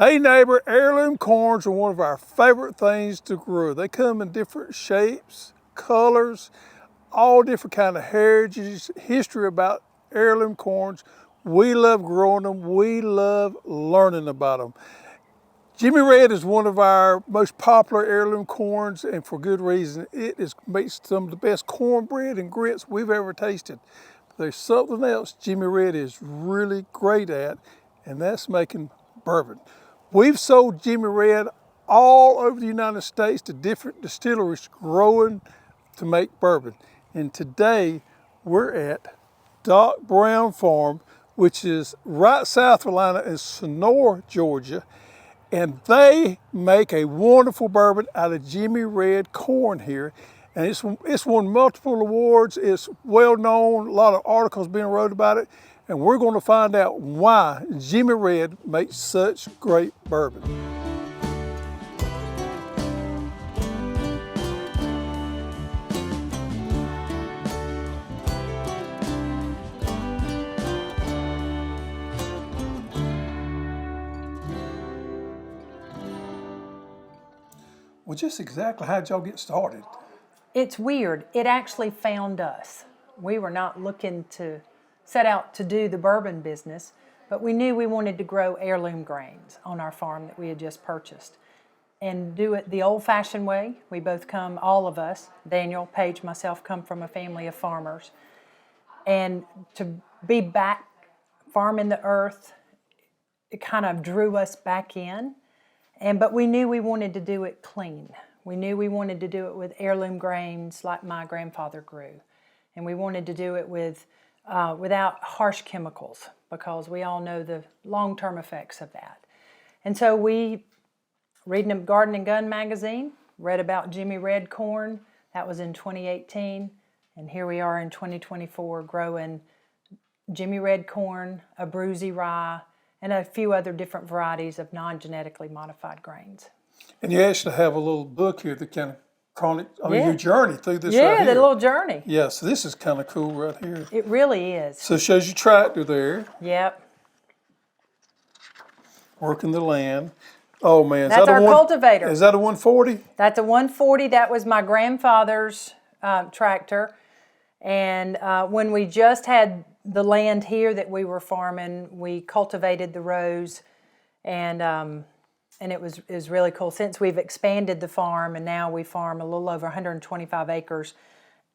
Hey neighbor, heirloom corns are one of our favorite things to grow. They come in different shapes, colors, all different kind of heritage, history about heirloom corns. We love growing them. We love learning about them. Jimmy Red is one of our most popular heirloom corns, and for good reason. Makes some of the best cornbread and grits we've ever tasted. There's something else Jimmy Red is really great at, and that's making bourbon. We've sold Jimmy Red all over the United States to different distilleries growing to make bourbon. And today we're at Brown Farm, which is right south of Atlanta in Senoia, Georgia. And they make a wonderful bourbon out of Jimmy Red corn here. And it's won multiple awards. It's well known, a lot of articles being wrote about it. And we're going to find out why Jimmy Red makes such great bourbon. Well, just exactly how'd y'all get started? It's weird. It actually found us. We were not looking to set out to do the bourbon business, but we knew we wanted to grow heirloom grains on our farm that we had just purchased and do it the old-fashioned way. We both come, all of us, Daniel, Paige, myself, come from a family of farmers. And to be back farming the earth, it kind of drew us back in. But we knew we wanted to do it clean. We knew we wanted to do it with heirloom grains like my grandfather grew. And we wanted to do it without harsh chemicals, because we all know the long-term effects of that. And so we, reading a Garden and Gun magazine, read about Jimmy Red corn. That was in 2018. And here we are in 2024 growing Jimmy Red corn, a Add Rye, and a few other different varieties of non-genetically modified grains. And you actually have a little book here that kind of your journey through this right here. Yeah, the little journey. Yeah, so this is kind of cool right here. It really is. So it shows you tractor there. Yep. Working the land. Oh man, that's our cultivator. Is that a 140? That's a 140. That was my grandfather's tractor. And when we just had the land here that we were farming, we cultivated the rows, and it was really cool. Since we've expanded the farm and now we farm a little over 125 acres,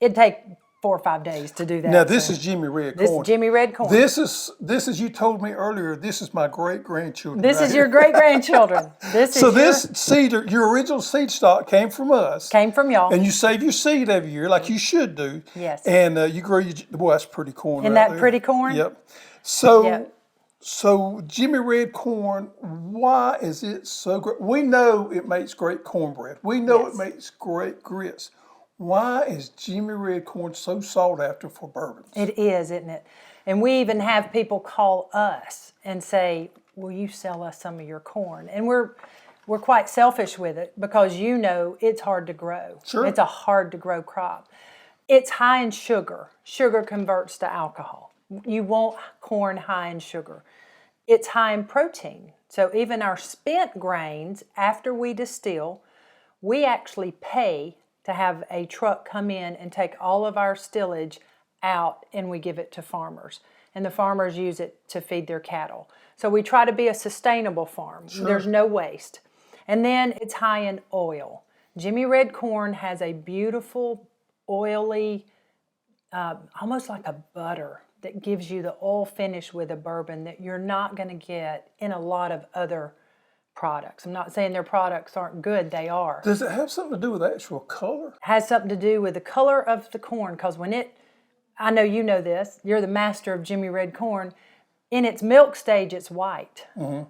it'd take 4 or 5 days to do that. Now this is Jimmy Red corn. This is Jimmy Red corn. This is you told me earlier. This is my great grandchildren. This is your great grandchildren. This seed, your original seed stock came from us. Came from y'all. And you save your seed every year like you should do. Yes. And you grow boy, that's pretty corn. Isn't that pretty corn? Yep. So Jimmy Red corn, why is it so great? We know it makes great cornbread. We know it makes great grits. Why is Jimmy Red corn so sought after for bourbons? It is, isn't it? And we even have people call us and say, will you sell us some of your corn? And we're quite selfish with it, because it's hard to grow. Sure. It's a hard to grow crop. It's high in sugar. Sugar converts to alcohol. You want corn high in sugar. It's high in protein. So even our spent grains, after we distill, we actually pay to have a truck come in and take all of our stillage out, and we give it to farmers. And the farmers use it to feed their cattle. So we try to be a sustainable farm. Sure. There's no waste. And then it's high in oil. Jimmy Red corn has a beautiful, oily, almost like a butter, that gives you the oil finish with a bourbon that you're not going to get in a lot of other products. I'm not saying their products aren't good, they are. Does it have something to do with actual color? It has something to do with the color of the corn, because I know you know this, you're the master of Jimmy Red corn, in its milk stage it's white. Mm-hmm.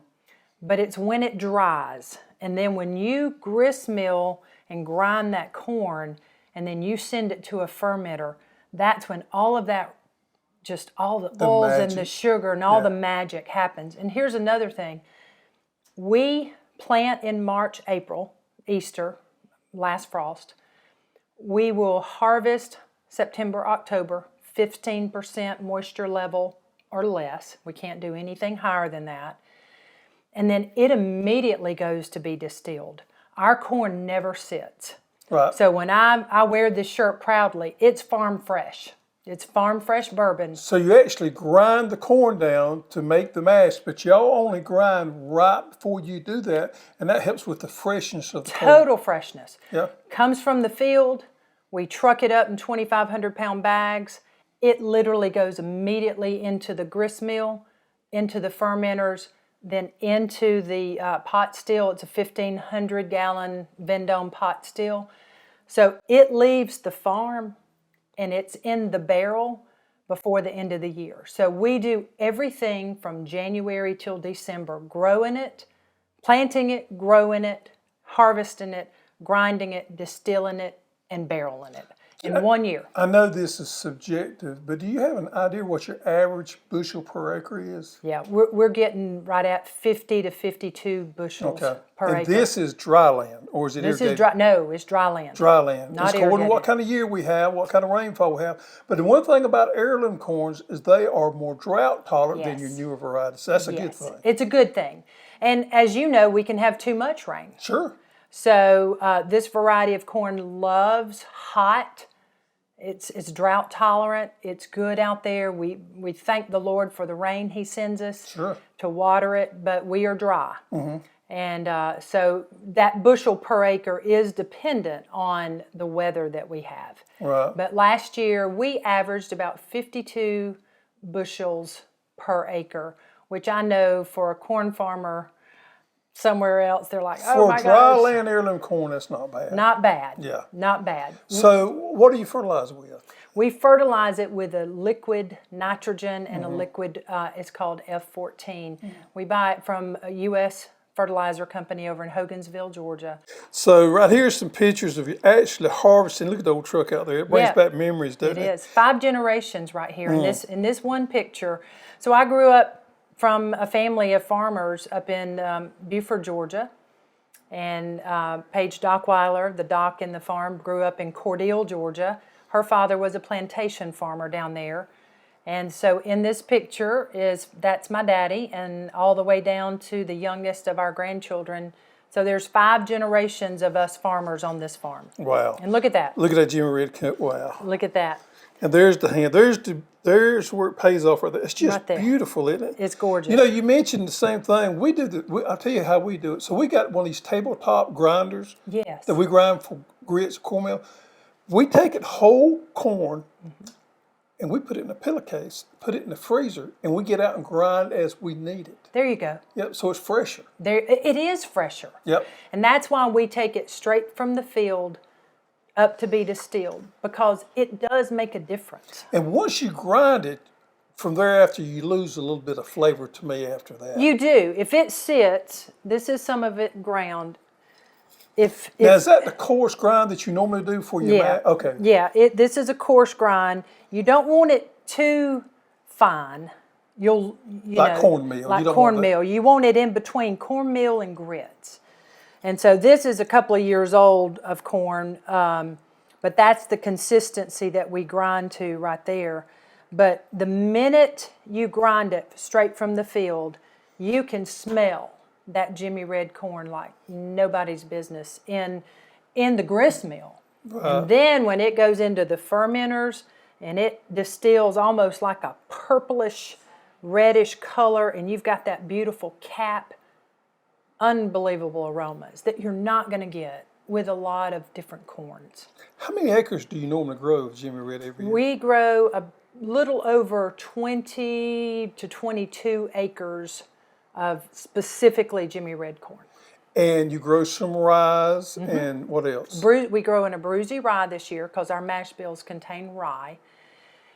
But it's when it dries, and then when you grist mill and grind that corn, and then you send it to a fermenter, that's when all of that, just all the oils and the sugar and all the magic happens. And here's another thing. We plant in March, April, Easter, last frost. We will harvest September, October, 15% moisture level or less. We can't do anything higher than that. and then it immediately goes to be distilled. Our corn never sits. Right. So when I wear this shirt proudly, it's farm fresh. It's farm fresh bourbon. So you actually grind the corn down to make the mash, but y'all only grind right before you do that, and that helps with the freshness of the corn. Total freshness. Yeah. Comes from the field. We truck it up in 2,500-pound bags. It literally goes immediately into the grist mill, into the fermenters, then into the pot still. It's a 1,500-gallon Vendome pot still. So it leaves the farm and it's in the barrel before the end of the year. So we do everything from January till December, growing it, planting it, growing it, harvesting it, grinding it, distilling it, and barreling it in 1 year. I know this is subjective, but do you have an idea what your average bushel per acre is? Yeah, we're getting right at 50 to 52 bushels per and acre. this is dry land, or is it This irrigated? is dry. No, it's dry land. Dry land. Not It's according to what irrigated. kind of year we have, what kind of rainfall we have. But the one thing about heirloom corns is they are more drought tolerant than your Yes. newer varieties. So that's a good Yes, thing. it's a good thing. And as you know, we can have too much rain. Sure. So this variety of corn loves hot. It's drought tolerant. It's good out there. We thank the Lord for the rain He sends us Sure. to water it, but we are dry. And so that bushel per acre is dependent on the weather that we have. Right. But last year we averaged about 52 bushels per acre, which I know for a corn farmer somewhere else, they're like, oh my For dry gosh. land heirloom corn, that's not bad. Not bad. Yeah. Not bad. So what do you fertilize with? We fertilize it with a liquid nitrogen and a liquid, it's called F14. We buy it from a U.S. fertilizer company over in Hogansville, Georgia. So right here's some pictures of you actually harvesting. Look at the old truck out there. It brings Yeah. back memories, doesn't It it? is 5 generations right here in this one picture. So I grew up from a family of farmers up in Buford, Georgia. And Paige Dockweiler, the doc in the farm, grew up in Cordele, Georgia. Her father was a plantation farmer down there. And so in this picture that's my daddy, and all the way down to the youngest of our grandchildren. So there's 5 generations of us farmers on this farm. Wow. And look at that. Look at that Jimmy Red Corn. Wow. Look at that. And there's the hand. There's where it pays off right there. It's just Right there. beautiful, isn't it? It's gorgeous. You know, you mentioned the same thing. I'll tell you how we do it. So we got one of these tabletop grinders Yes. that we grind for grits, cornmeal. We take it whole corn and we put it in a pillowcase, put it in the freezer, and we get out and grind as we need it. There you go. Yep, so it's fresher. It is fresher. Yep. And that's why we take it straight from the field up to be distilled, because it does make a difference. And once you grind it, from thereafter you lose a little bit of flavor to me after that. You do. If it sits, this is some of it ground. Now, is that the coarse grind that you normally do for your Yeah. Okay. Yeah, this is a coarse grind. You don't want it too fine. You Like know, cornmeal. You Like don't want cornmeal. You want it in between cornmeal and grits. And so this is a couple of years old of corn, but that's the consistency that we grind to right there. But the minute you grind it straight from the field, you can smell that Jimmy Red corn like nobody's business in the grist mill. And then when it goes into the fermenters and it distills almost like a purplish, reddish color, and you've got that beautiful cap, unbelievable aromas that you're not going to get with a lot of different corns. How many acres do you normally grow of Jimmy Red every year? We grow a little over 20 to 22 acres of specifically Jimmy Red corn. And you grow some rye and what else? We grow in a bruisey rye this year because our mash bills contain rye.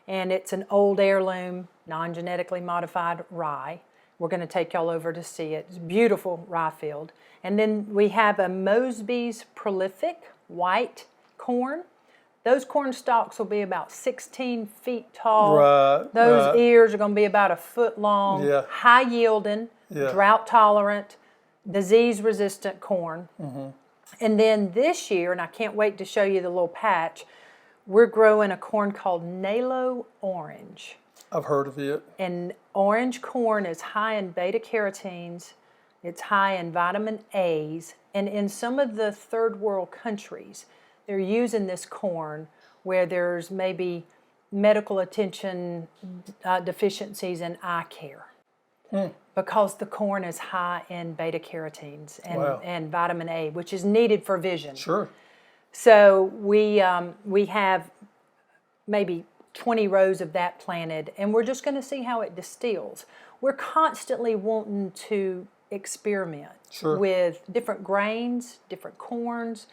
And it's an old heirloom, non-genetically modified rye. We're going to take y'all over to see it. It's a beautiful rye field. And then we have a Mosby's Prolific white corn. Those corn stalks will be about 16 feet tall. Right. Those ears are going to be about a foot long. Yeah. High yielding, drought tolerant, disease resistant corn. And then this year, and I can't wait to show you the little patch, we're growing a corn called Nalo Orange. I've heard of it. And orange corn is high in beta carotenes, It's high in vitamin A's, and in some of the third world countries, they're using this corn where there's maybe medical attention deficiencies in eye care. Because the corn is high in beta carotenes and vitamin A, which is needed for vision. Sure. So we have maybe 20 rows of that planted, and we're just going to see how it distills. We're constantly wanting to experiment with different grains, different corns,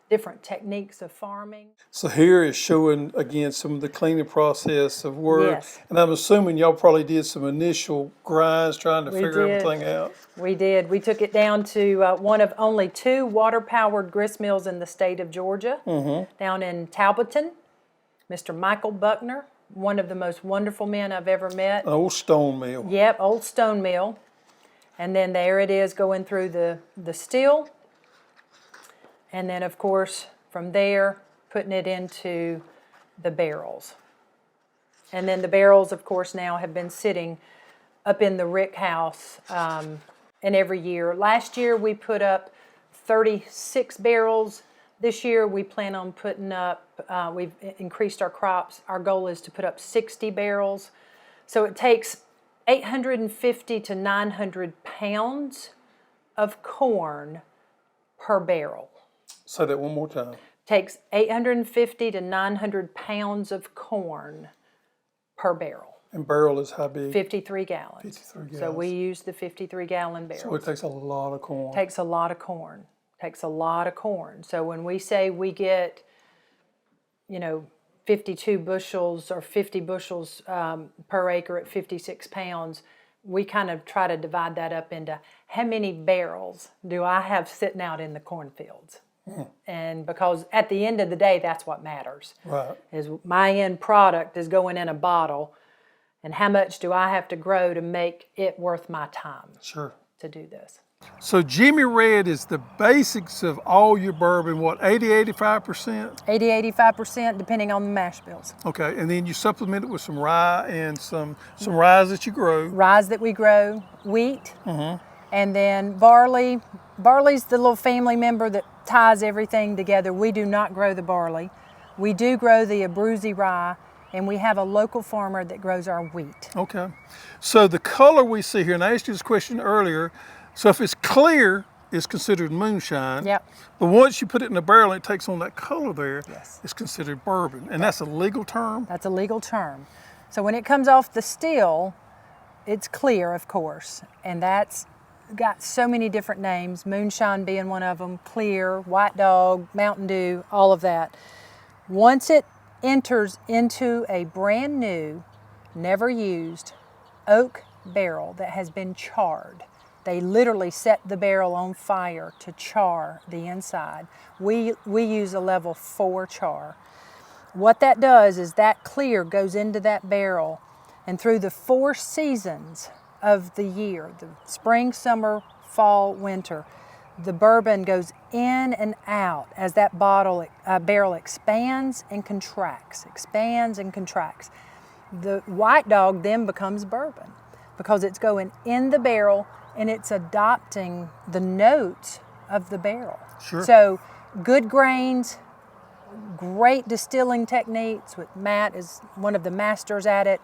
different techniques of farming. So here is showing again some of the cleaning process of work. Yes. And I'm assuming y'all probably did some initial grinds trying to figure everything out. We did. We took it down to one of only 2 water-powered grist mills in the state of Georgia, down in Talbotton. Mr. Michael Buckner, one of the most wonderful men I've ever met. An old stone mill. Yep, old stone mill. And then there it is going through the still. And then, of course, from there, putting it into the barrels. And then the barrels, of course, now have been sitting up in the rick house and every year. Last year, we put up 36 barrels. This year, we plan on putting up, we've increased our crops. Our goal is to put up 60 barrels. So it takes 850 to 900 pounds of corn per barrel. Say that one more time. Takes 850 to 900 pounds of corn per barrel. And barrel is how big? 53 gallons. 53 gallons. So we use the 53-gallon barrels. So it takes a lot of corn. Takes a lot of corn. Takes a lot of corn. So when we say we get, 52 bushels or 50 bushels per acre at 56 pounds, we kind of try to divide that up into how many barrels do I have sitting out in the cornfields? And because at the end of the day, that's what matters. Right. Is my end product is going in a bottle, and how much do I have to grow to make it worth my time to do this? So Jimmy Red is the basics of all your bourbon, what, 80-85%? 80-85%, depending on the mash bills. Okay, and then you supplement it with some rye and some rye that you grow. Rye that we grow, wheat, and then barley. Barley's the little family member that ties everything together. We do not grow the barley. We do grow the Abruzzi rye, and we have a local farmer that grows our wheat. Okay, so the color we see here, and I asked you this question earlier, so if it's clear, it's considered moonshine. Yep. But once you put it in a barrel and it takes on that color there, Yes. it's considered bourbon. And that's a legal term? That's a legal term. So when it comes off the still, it's clear, of course, and that's got so many different names, moonshine being one of them, clear, white dog, Mountain Dew, all of that. Once it enters into a brand new, never used oak barrel that has been charred, they literally set the barrel on fire to char the inside. We use a level 4 char. What that does is that clear goes into that barrel, and through the 4 seasons of the year, the spring, summer, fall, winter, the bourbon goes in and out as that barrel expands and contracts, The white dog then becomes bourbon because it's going in the barrel and it's adopting the notes of the barrel. Sure. So good grains, great distilling techniques, with Matt is one of the masters at it,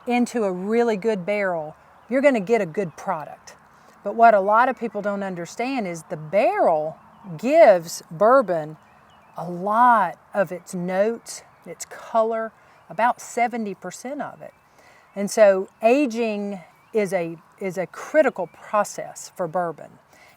into a really good barrel, you're going to get a good product. But what a lot of people don't understand is the barrel gives bourbon a lot of its notes, its color, about 70% of it. And so aging is a critical process for bourbon.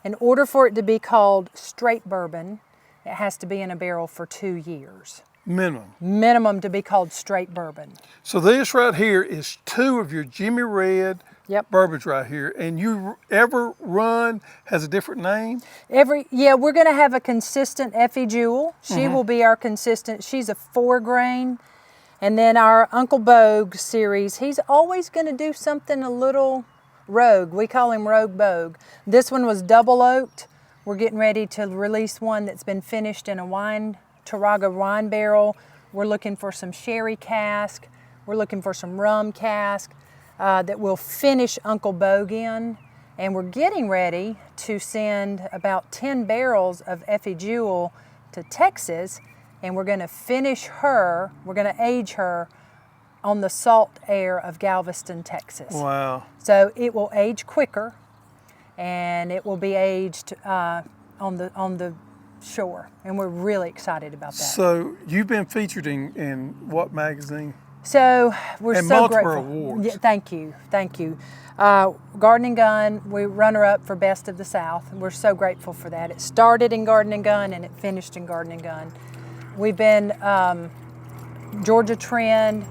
In order for it to be called straight bourbon, it has to be in a barrel for 2 years. Minimum to be called straight bourbon. So this right here is 2 of your Jimmy Red bourbons right here. And you ever run has a different name? We're going to have a consistent Effie Jewel. She will be our consistent. She's a 4 grain. And then our Uncle Bogue series, he's always going to do something a little rogue. We call him Rogue Bogue. This one was double oaked. We're getting ready to release one that's been finished in a Taraga wine barrel. We're looking for some sherry cask. We're looking for some rum cask that will finish Uncle Bogue in. And we're getting ready to send about 10 barrels of Effie Jewel to Texas, and we're going to finish her, we're going to age her on the salt air of Galveston, Texas. Wow. So it will age quicker, and it will be aged on the shore, and we're really excited about that. So you've been featured in what magazine? So we're and so multiple grateful. awards. Yeah, thank you. Garden and Gun, we runner up for Best of the South. We're so grateful for that. It started in Garden and Gun and it finished in Garden and Gun. We've been Georgia Trend.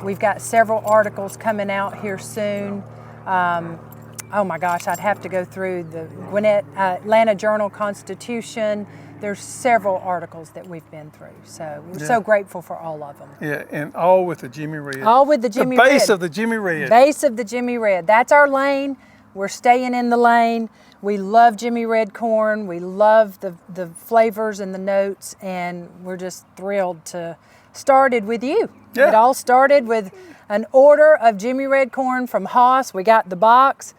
We've got several articles coming out here soon. Oh my gosh, I'd have to go through the Gwinnett, Atlanta Journal-Constitution. There's several articles that we've been through, so we're so grateful for all of them. Yeah, and all with the Jimmy Red. All with the Jimmy Red. The base of the Jimmy Red. Base of the Jimmy Red. That's our lane. We're staying in the lane. We love Jimmy Red corn. We love the flavors and the notes, and we're just thrilled to started with you. Yeah. It all started with an order of Jimmy Red corn from Haas. We got the box.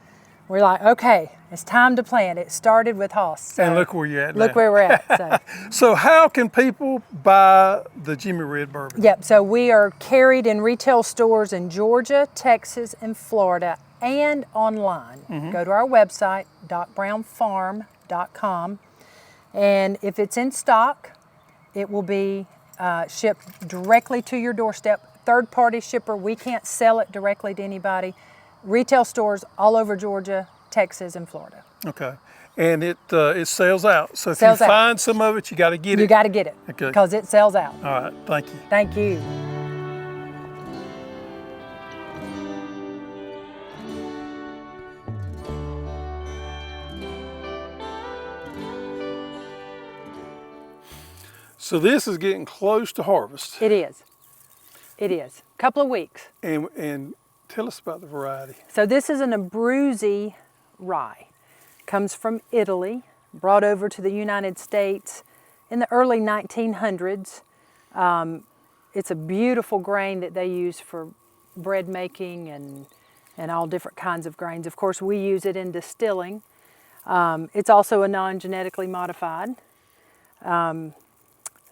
We're like, okay, it's time to plant. It started with Haas. So and look where you're at now. look where we're at. So. So how can people buy the Jimmy Red bourbon? Yep, so we are carried in retail stores in Georgia, Texas, and Florida, and online. Go to our website, brownfarm.com, and if it's in stock, it will be shipped directly to your doorstep. Third-party shipper, we can't sell it directly to anybody. Retail stores all over Georgia, Texas, and Florida. Okay. And it sells out. So if Sells you out. find some of it, you got to get it. You got to get it Okay. because it sells out. All right. Thank you. Thank you. So this is getting close to harvest. It is. It is. Couple of weeks. And tell us about the variety. So this is an Abruzzi rye. Comes from Italy, brought over to the United States in the early 1900s. It's a beautiful grain that they use for bread making and all different kinds of grains. Of course, we use it in distilling. It's also a non-genetically modified.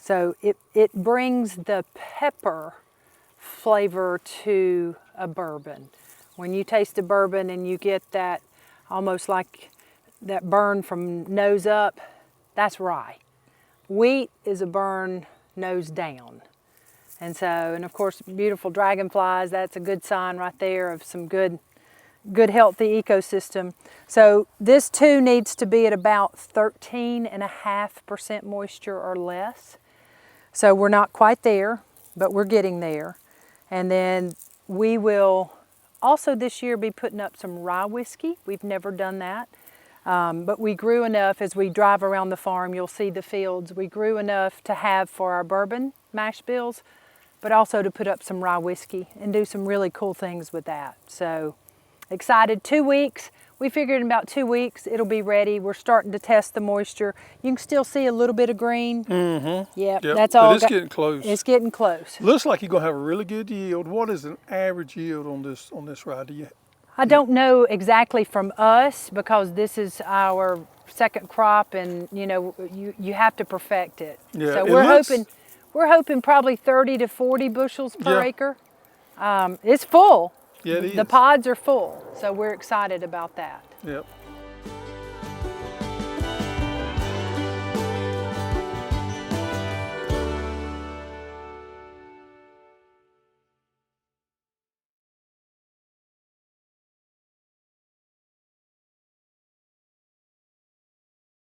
So it brings the pepper flavor to a bourbon. When you taste a bourbon and you get that almost like that burn from nose up, that's rye. Wheat is a burn nose down. And of course, beautiful dragonflies, that's a good sign right there of some good healthy ecosystem. So this too needs to be at about 13.5% moisture or less. So we're not quite there, but we're getting there. And then we will also this year be putting up some rye whiskey. We've never done that. But we grew enough, as we drive around the farm, you'll see the fields. We grew enough to have for our bourbon mash bills, but also to put up some rye whiskey and do some really cool things with that. So excited. 2 weeks. We figured in about 2 weeks it'll be ready. We're starting to test the moisture. You can still see a little bit of green. Yep, that's all. But it's getting close. It's getting close. Looks like you're gonna have a really good yield. What is an average yield on this rye? I don't know exactly from us because this is our second crop, and you have to perfect it. Yeah, so we're hoping probably 30 to 40 bushels per acre. It's full. Yeah, it is. The pods are full, so we're excited about that. Yep.